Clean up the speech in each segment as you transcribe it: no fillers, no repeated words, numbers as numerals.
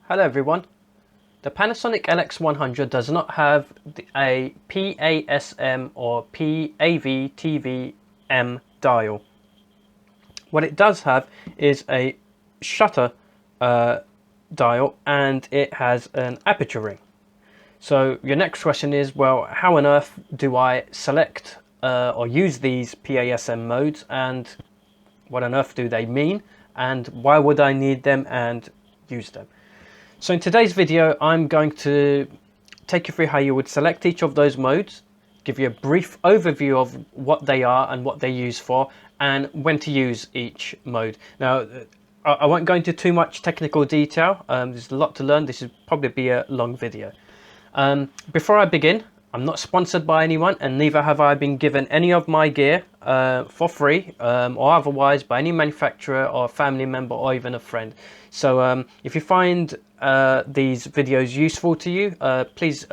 Hello everyone. The Panasonic LX100 does not have a PASM or PAV-TVM dial. What it does have is a shutter dial, and it has an aperture ring. So your next question is, well, how on earth do I select or use these PASM modes, and what on earth do they mean, and why would I need them and use them? So in today's video, I'm going to take you through how you would select each of those modes, give you a brief overview of what they are and what they're used for, and when to use each mode. Now, I won't go into too much technical detail. There's a lot to learn. This will probably be a long video. Before I begin, I'm not sponsored by anyone, and neither have I been given any of my gear for free or otherwise by any manufacturer or family member or even a friend. So if you find these videos useful to you, please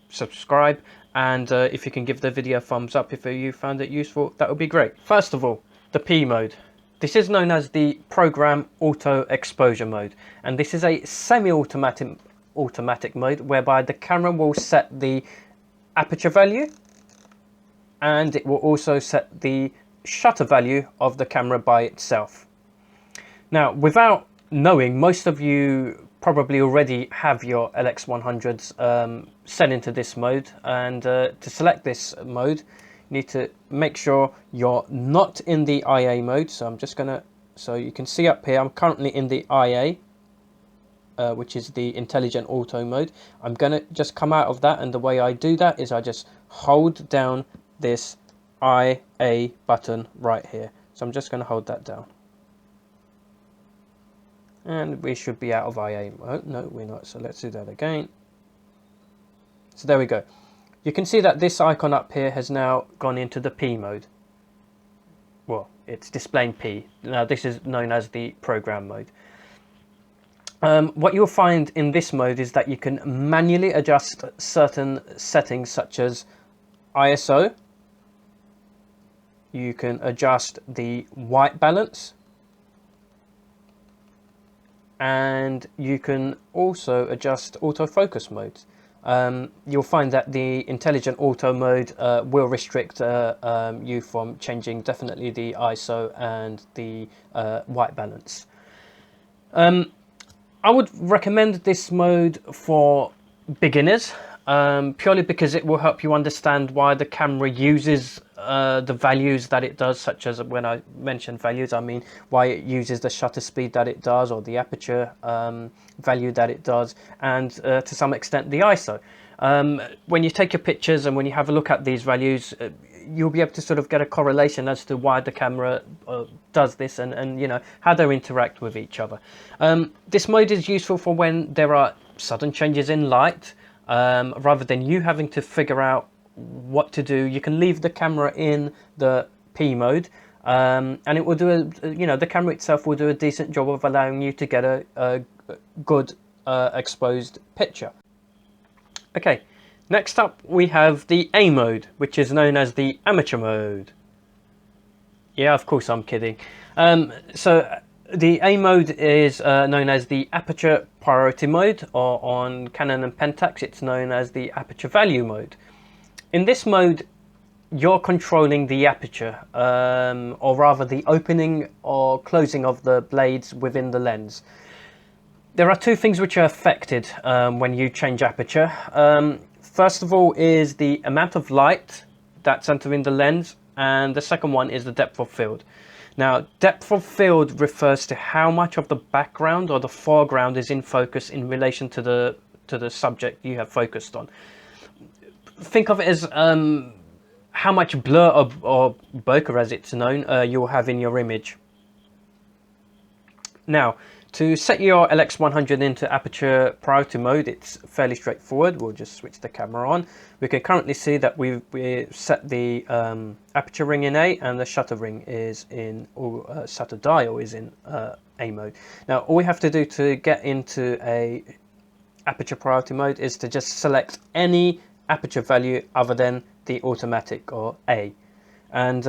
subscribe, and if you can give the video a thumbs up if you found it useful, that would be great. First of all, the P mode. This is known as the program auto exposure mode, and this is a semi-automatic mode whereby the camera will set the aperture value, and it will also set the shutter value of the camera by itself. Now, without knowing, most of you probably already have your LX100s set into this mode, and to select this mode, you need to make sure you're not in the IA mode. So I'm just gonna, so you can see up here, I'm currently in the IA, which is the intelligent auto mode. I'm gonna just come out of that, and the way I do that is I just hold down this IA button right here. So I'm just gonna hold that down, and we should be out of IA mode. No, we're not, so let's do that again. So there we go. You can see that this icon up here has now gone into the P mode. Well, it's displaying P. Now this is known as the program mode. What you'll find in this mode is that you can manually adjust certain settings such as ISO. You can adjust the white balance, and you can also adjust autofocus modes. You'll find that the intelligent auto mode will restrict you from changing definitely the ISO and the white balance. I would recommend this mode for beginners, purely because it will help you understand why the camera uses the values that it does, such as, when I mention values, I mean why it uses the shutter speed that it does, or the aperture value that it does, and to some extent the ISO. When you take your pictures and when you have a look at these values, you'll be able to sort of get a correlation as to why the camera does this, and you know, how they interact with each other. This mode is useful for when there are sudden changes in light. Rather than you having to figure out what to do, you can leave the camera in the P mode, and it will do the camera itself will do a decent job of allowing you to get a good exposed picture. Okay, next up we have the A mode, which is known as the amateur mode. Yeah, of course I'm kidding. So the A mode is known as the aperture priority mode, or on Canon and Pentax it's known as the aperture value mode. In this mode, you're controlling the aperture, or rather the opening or closing of the blades within the lens. There are two things which are affected when you change aperture. First of all is the amount of light that's entering the lens, and the second one is the depth of field. Now, depth of field refers to how much of the background or the foreground is in focus in relation to the subject you have focused on. Think of it as how much blur or bokeh, as it's known, you'll have in your image. Now, to set your LX100 into aperture priority mode, it's fairly straightforward. We'll just switch the camera on. We can currently see that we set the aperture ring in A, and the shutter ring is in, or shutter dial is in A mode. Now, all we have to do to get into a aperture priority mode is to just select any aperture value other than the automatic or A. And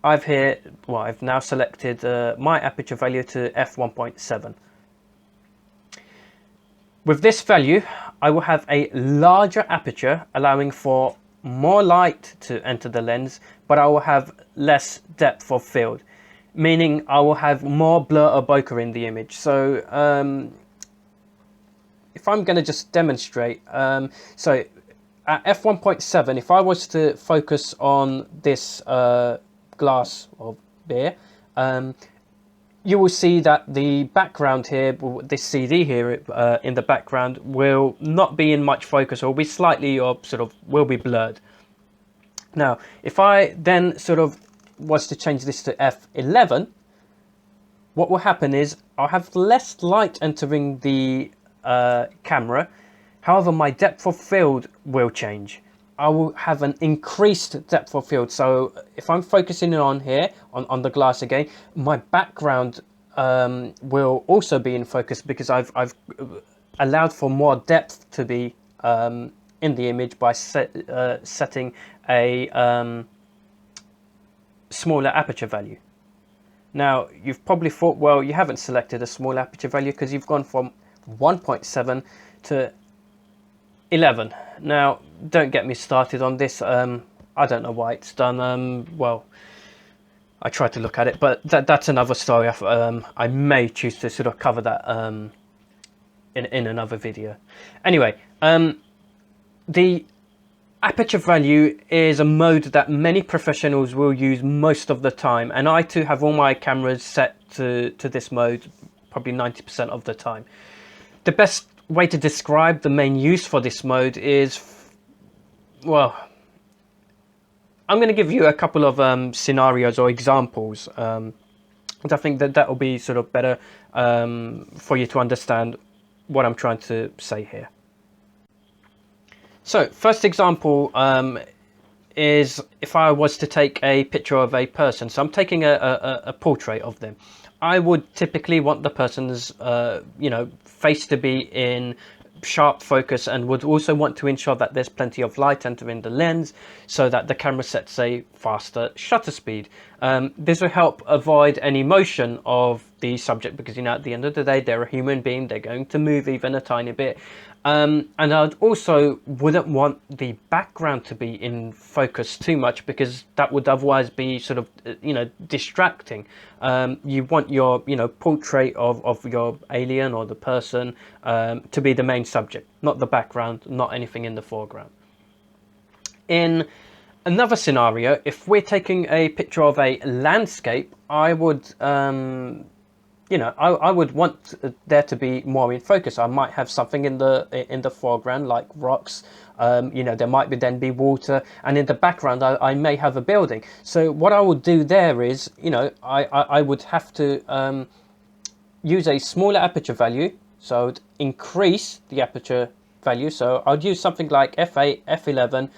I've now selected my aperture value to f1.7. With this value, I will have a larger aperture, allowing for more light to enter the lens, but I will have less depth of field, meaning I will have more blur or bokeh in the image. So if I'm going to just demonstrate, so at f1.7, if I was to focus on this glass of beer, you will see that the background here, this CD here in the background, will not be in much focus, or will be slightly, or sort of will be blurred. Now, if I then sort of was to change this to f11, what will happen is I'll have less light entering the camera. However, my depth of field will change. I will have an increased depth of field. So if I'm focusing on here, on the glass again, my background will also be in focus, because I've allowed for more depth to be in the image by setting a smaller aperture value. Now, you've probably thought, well, you haven't selected a small aperture value because you've gone from 1.7 to 11. Now, don't get me started on this. I don't know why it's done. Well, I tried to look at it, but that's another story. I may choose to sort of cover that in another video. Anyway, the aperture value is a mode that many professionals will use most of the time, and I too have all my cameras set to this mode probably 90% of the time. The best way to describe the main use for this mode is, well, I'm going to give you a couple of scenarios or examples, and I think that will be sort of better for you to understand what I'm trying to say here. So, first example is if I was to take a picture of a person. So I'm taking a portrait of them. I would typically want the person's face to be in sharp focus, and would also want to ensure that there's plenty of light entering the lens so that the camera sets a faster shutter speed. This will help avoid any motion of the subject, because at the end of the day they're a human being, they're going to move even a tiny bit. And I also wouldn't want the background to be in focus too much, because that would otherwise be sort of distracting. You want your portrait of your alien or the person to be the main subject, not the background, not anything in the foreground. In another scenario, if we're taking a picture of a landscape, I would I would want there to be more in focus. I might have something in the foreground, like rocks. There might then be water, and in the background I may have a building. So what I would do there is, I would have to use a smaller aperture value. So I'd increase the aperture value. So I'd use something like f8, f11.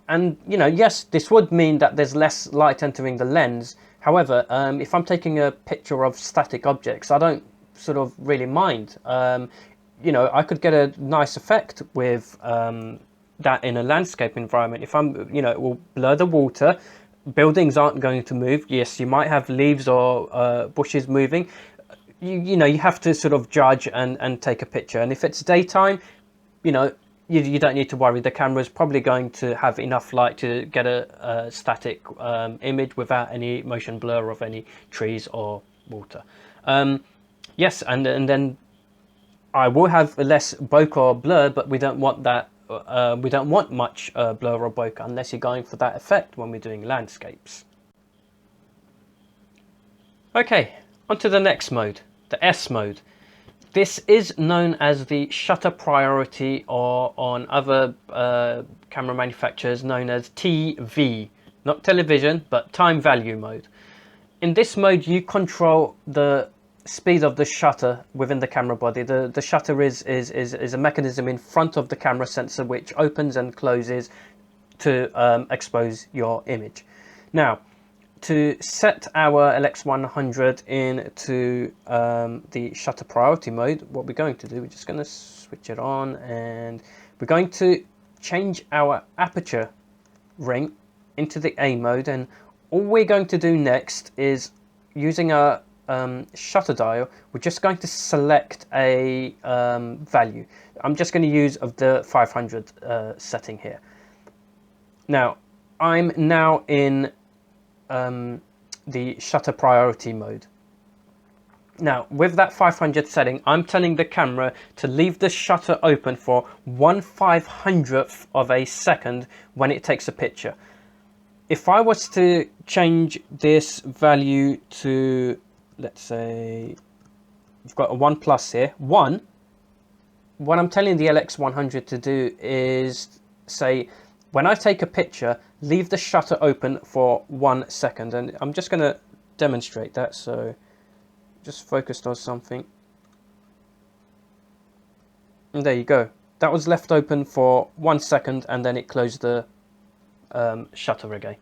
And yes, this would mean that there's less light entering the lens. However, if I'm taking a picture of static objects, I don't sort of really mind. I could get a nice effect with that in a landscape environment. If it will blur the water. Buildings aren't going to move. Yes, you might have leaves or bushes moving. You have to sort of judge and take a picture. And if it's daytime, you don't need to worry. The camera is probably going to have enough light to get a static image without any motion blur of any trees or water. Yes, and then I will have less bokeh or blur, but we don't want that. We don't want much blur or bokeh unless you're going for that effect when we're doing landscapes. Okay, on to the next mode, the S mode. This is known as the shutter priority, or on other camera manufacturers known as TV, not television, but time value mode. In this mode, you control the speed of the shutter within the camera body. The shutter is a mechanism in front of the camera sensor which opens and closes to expose your image. Now, to set our LX100 into the shutter priority mode, what we're going to do, we're just going to switch it on, and we're going to change our aperture ring into the A mode. And all we're going to do next is, using a shutter dial, we're just going to select a value. I'm just going to use of the 500 setting here. Now, I'm now in the shutter priority mode. Now, with that 500 setting, I'm telling the camera to leave the shutter open for 1/500th of a second when it takes a picture. If I was to change this value to, let's say, we've got a 1 plus here, 1, what I'm telling the LX100 to do is say, when I take a picture, leave the shutter open for 1 second. And I'm just going to demonstrate that. So just focused on something. And there you go. That was left open for 1 second and then it closed the shutter again.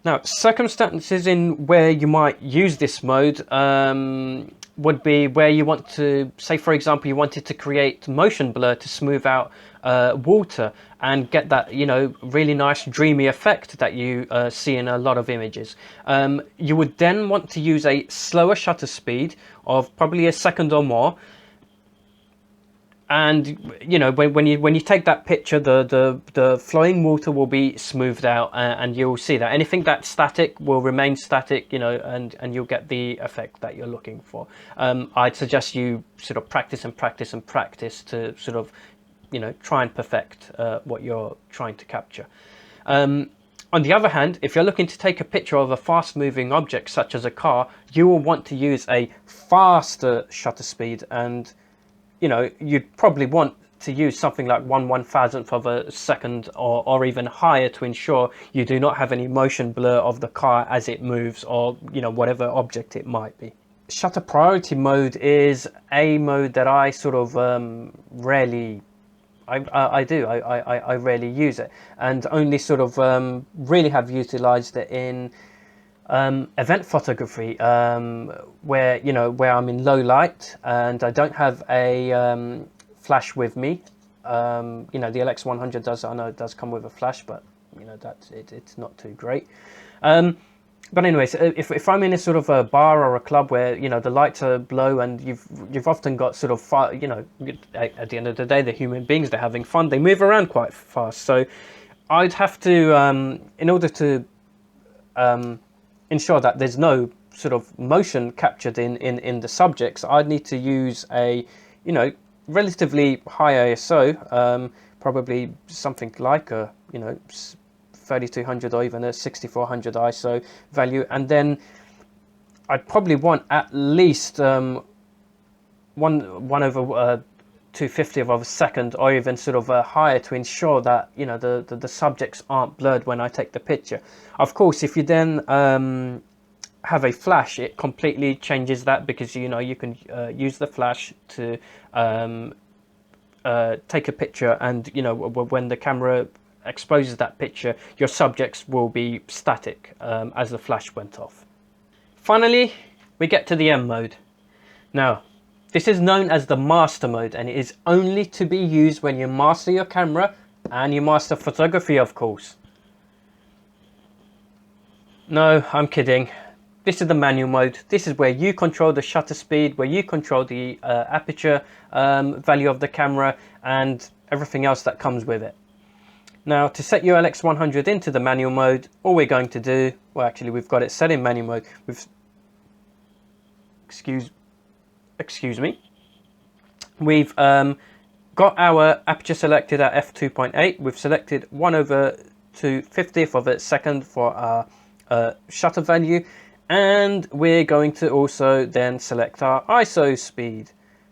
Now, circumstances in where you might use this mode would be where you want to, say for example, you wanted to create motion blur to smooth out water and get that, you know, really nice dreamy effect that you see in a lot of images. You would then want to use a slower shutter speed of probably a second or more. And you know, when you take that picture, the flowing water will be smoothed out, and you'll see that anything that's static will remain static, you know, and you'll get the effect that you're looking for. I'd suggest you sort of practice and practice and practice to sort of, you know, try and perfect what you're trying to capture. On the other hand, if you're looking to take a picture of a fast moving object such as a car, you will want to use a faster shutter speed, and you know, you'd probably want to use something like 1/1000th of a second or even higher to ensure you do not have any motion blur of the car as it moves, or, you know, whatever object it might be. Shutter priority mode is a mode that I sort of rarely, I rarely use it, and only sort of really have utilized it in event photography, where, you know, where I'm in low light and I don't have a flash with me. You know, the LX100 does, I know it does come with a flash, but you know, that's it's not too great. But anyways, if I'm in a sort of a bar or a club where, you know, the lights are low and you've often got sort of, you know, at the end of the day, they're human beings, they're having fun, they move around quite fast. So I'd have to, in order to ensure that there's no sort of motion captured in the subjects, I'd need to use a, you know, relatively high ISO, probably something like a, you know, 3200 or even a 6400 ISO value, and then I'd probably want at least 1/250th of a second, or even sort of higher, to ensure that, you know, the subjects aren't blurred when I take the picture. Of course, if you then have a flash, it completely changes that, because, you know, you can use the flash to take a picture, and, you know, when the camera exposes that picture, your subjects will be static as the flash went off. Finally, we get to the M mode. Now, this is known as the master mode, and it is only to be used when you master your camera and you master photography, of course. No, I'm kidding. This is the manual mode. This is where you control the shutter speed, where you control the aperture value of the camera, and everything else that comes with it. Now, to set your LX100 into the manual mode, all we're going to do, well, actually, we've got it set in manual mode. Excuse me. We've got our aperture selected at f2.8. We've selected 1/250th of a second for our shutter value, and we're going to also then select our ISO speed.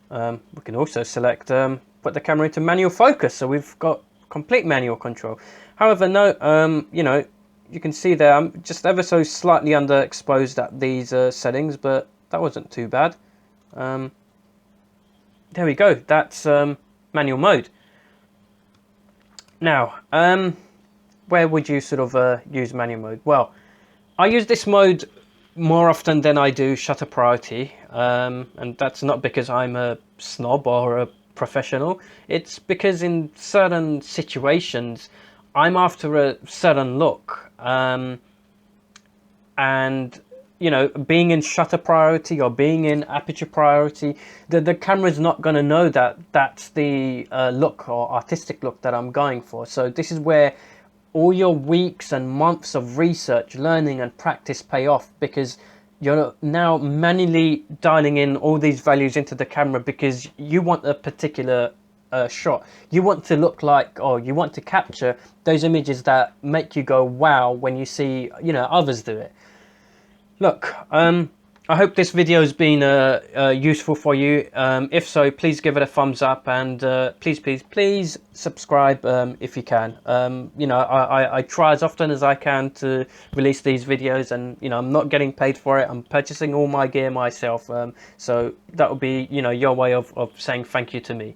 We can also select put the camera into manual focus, so we've got complete manual control. However, no, you know, you can see there I'm just ever so slightly underexposed at these settings, but that wasn't too bad. There we go, that's manual mode. Now, where would you sort of use manual mode? Well, I use this mode more often than I do shutter priority, and that's not because I'm a snob or a professional. It's because in certain situations I'm after a certain look, and you know, being in shutter priority or being in aperture priority, the camera's not going to know that that's the look or artistic look that I'm going for. So this is where all your weeks and months of research, learning and practice pay off, because you're now manually dialing in all these values into the camera because you want a particular shot. You want to look like, or you want to capture those images that make you go wow when you see, you know, others do it. Look, I hope this video has been useful for you. If so, please give it a thumbs up, and please subscribe if you can. You know, I try as often as I can to release these videos, and you know, I'm not getting paid for it. I'm purchasing all my gear myself. So that would be, you know, your way of saying thank you to me.